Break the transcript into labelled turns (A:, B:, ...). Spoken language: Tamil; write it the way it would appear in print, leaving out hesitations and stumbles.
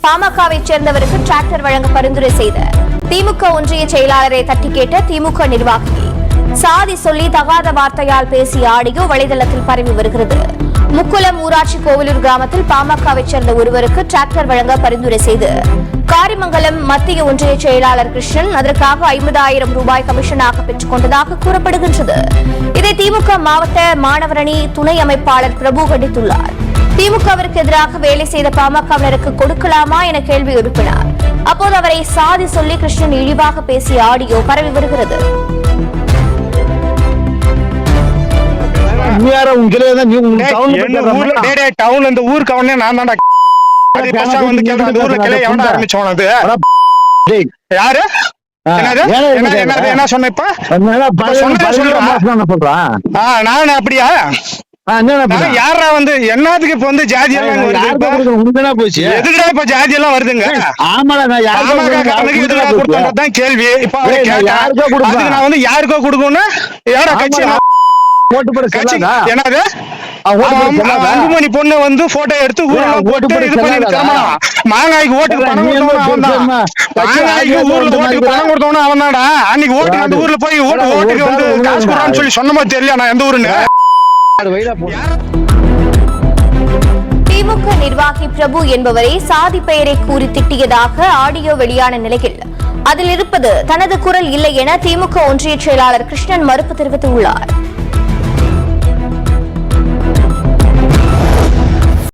A: பாமகவை சேர்ந்தவருக்கு டிராக்டர் வழங்க பரிந்துரை செய்த திமுக ஒன்றிய செயலாளரை தட்டி கேட்ட திமுக நிர்வாகி சாதி சொல்லி தகாத வார்த்தையால் பேசிய ஆடியோ வலைதளத்தில் பரவி வருகிறது. முக்குளம் ஊராட்சி கோவிலூர் கிராமத்தில் பாமகவை சேர்ந்த ஒருவருக்கு டிராக்டர் வழங்க பரிந்துரை செய்து காரிமங்கலம் மத்திய ஒன்றிய செயலாளர் கிருஷ்ணன் அதற்காக 50,000 ரூபாய் கமிஷனாக பெற்றுக் கொண்டதாக கூறப்படுகின்றது. இதை திமுக மாவட்ட மாணவரணி துணை அமைப்பாளர் பிரபு கண்டித்துள்ளார். திமுகவிற்கு எதிராக வேலை செய்த பாமகவினருக்கு கொடுக்கலாமா என கேள்வி எழுப்பினார். அப்போது அவரை சாதி சொல்லி கிருஷ்ணன் இழிவாக பேசிய ஆடியோ பரவி வருகிறது.
B: யாரா வந்து என்னத்துக்கு இப்ப வந்து ஜாதி எல்லாம் போச்சு, எதுக்குடா இப்ப ஜாதி எல்லாம் வருதுங்க? தான் கேள்வி. இப்ப நான் வந்து யாருக்கோ கொடுக்கணும் கட்சி என்னது அன்புமணி பொண்ணு வந்து போட்டோ எடுத்து ஊர்ல போட்டு இது பண்ணி மாங்காய்க்கு ஓட்டுக்கு பணம் கொடுத்தவனும் மாங்காய்க்கு ஊர்ல ஓட்டுக்கு பணம் கொடுத்தவனும் அவன் தான்டா. அன்னைக்கு ஓட்டுக்கு அந்த ஊர்ல போய் ஓட்டுக்கு வந்து காசு கொடுறான்னு சொல்லி சொன்ன மாதிரி தெரியல. நான் எந்த ஊருன்னு
A: திமுக நிர்வாகி பிரபு என்பவரை சாதி பெயரை கூறி திட்டியதாக ஆடியோ வெளியான நிலையில் அதில் இருப்பது தனது குரல் இல்லை என திமுக ஒன்றிய செயலாளர் கிருஷ்ணன் மறுப்பு தெரிவித்துள்ளார்.